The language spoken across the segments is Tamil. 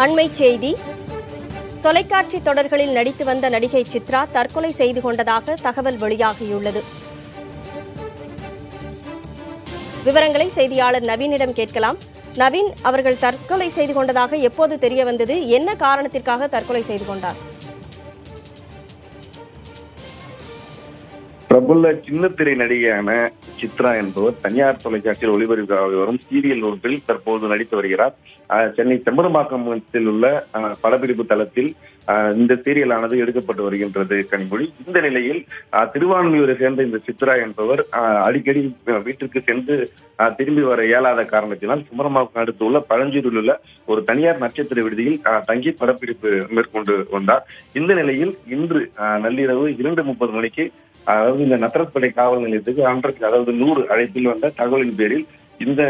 அண்மைச் செய்தி. தொலைக்காட்சி தொடர்களில் நடித்து வந்த நடிகை சித்ரா தற்கொலை செய்து கொண்டதாக தகவல் வெளியாகியுள்ளது. விவரங்களை செய்தியாளர் நவீனிடம் கேட்கலாம். நவீன், அவர்கள் தற்கொலை செய்து கொண்டதாக எப்போது தெரிய வந்தது? என்ன காரணத்திற்காக தற்கொலை செய்து கொண்டார்? பிரபல சின்னத்திரை நடிகையான சித்ரா என்பவர் தனியார் தொலைக்காட்சியில் ஒளிபரப்பாக வரும் சீரியல் ஒன்றில் தற்போது நடித்து வருகிறார். சென்னை செம்பரம்பாக்கத்தில் உள்ள படப்பிடிப்பு தளத்தில் இந்த சீரியலானது எடுக்கப்பட்டு வருகின்றது கனிமொழி. இந்த நிலையில் திருவான்மியூரை சேர்ந்த இந்த சித்ரா என்பவர் அடிக்கடி வீட்டிற்கு சென்று திரும்பி வர இயலாத காரணத்தினால் செம்பரம்பாக்கம் அடுத்துள்ள பழஞ்சூரில் உள்ள ஒரு தனியார் நட்சத்திர விடுதியில் தங்கி படப்பிடிப்பு மேற்கொண்டு வந்தார். இந்த நிலையில் இன்று நள்ளிரவு 2:30 மணிக்கு அதாவது இந்த நத்தரப்படை காவல் நிலையத்துக்கு 100 அழைப்பில் வந்த தகவலின் பேரில் இந்த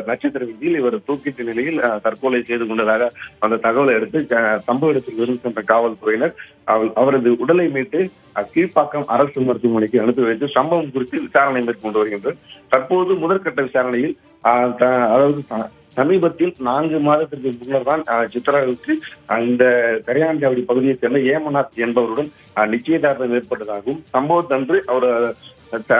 நட்சத்திர விதியில் இவர் தூக்கிட்ட நிலையில் தற்கொலை செய்து கொண்டதாக அந்த தகவலை எடுத்து சம்பவ இடத்தில் இருந்து சென்ற காவல்துறையினர் அவரது உடலை மீட்டு கீழ்ப்பாக்கம் அரசு மருத்துவமனைக்கு அனுப்பி வைத்து சம்பவம் குறித்து விசாரணை மேற்கொண்டு வருகின்றனர். தற்போது முதற்கட்ட விசாரணையில் சமீபத்தில் 4 மாதத்திற்கு முன்னர் தான் சித்ராவுக்கு இந்த கரையாஞ்சாவடி பகுதியைச் சேர்ந்த ஏமநாத் என்பவருடன் நிச்சயதார்த்தம் ஏற்பட்டதாகவும் சம்பவத்தன்று அவர்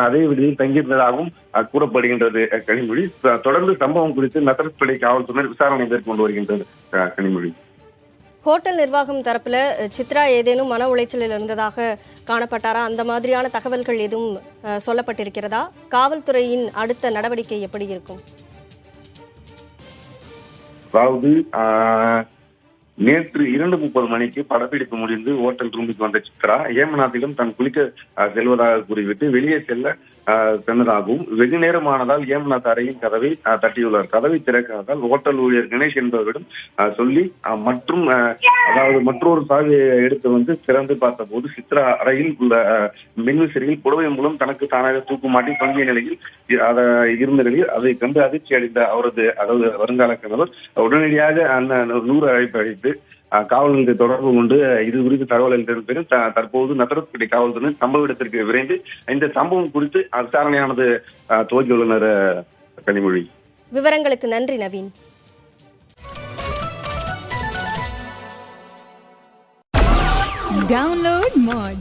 அதே விடுதியில் தங்கியிருந்ததாகவும் கூறப்படுகின்றது கனிமொழி. தொடர்ந்து சம்பவம் குறித்து நத்தரப்படை காவல்துறையினர் விசாரணை மேற்கொண்டு வருகின்றது கனிமொழி. ஹோட்டல் நிர்வாகம் தரப்புல சித்ரா ஏதேனும் மன உளைச்சலில் இருந்ததாக காணப்பட்டாரா? அந்த மாதிரியான தகவல்கள் எதுவும் சொல்லப்பட்டிருக்கிறதா? காவல்துறையின் அடுத்த நடவடிக்கை எப்படி இருக்கும்? அதாவது நேற்று 2:30 மணிக்கு படப்பிடிப்பு முடிந்து ஹோட்டல் ரூமுக்கு வந்த சித்ரா ஏமநாத்திடம் தான் குளிக்க செல்வதாக கூறிவிட்டு வெளியே செல்ல சென்றதாகவும் வெகு நேரமானதால் ஏமநாத் அறையின் கதவை தட்டியுள்ளார். கதவை திறக்காததால் ஹோட்டல் ஊழியர் கணேஷ் என்பவரிடம் சொல்லி மற்றொரு சாவியை எடுத்து வந்து திறந்து பார்த்த போது சித்ரா அறையில் உள்ள மின்விசிறியில் புடவை மூலம் தனக்கு தானாக தூக்கு மாட்டி பங்கிய நிலையில் இருந்த நிலையில் அதை கண்டு அதிர்ச்சி அடைந்த அவரது வருங்கால கணவர் உடனடியாக அந்த 100 அழைப்பு அழைத்து காவல் நிலையத்தை தொடர்பு கொண்டு இது குறித்து தகவல் அளித்ததன் பிறகு தற்போது நத்தரப்படை காவல்துறையினர் சம்பவ இடத்திற்கு விரைந்து இந்த சம்பவம் குறித்து விசாரணையானது துவக்கியுள்ளனர் கனிமொழி. விவரங்களுக்கு நன்றி நவீன். Download Moj.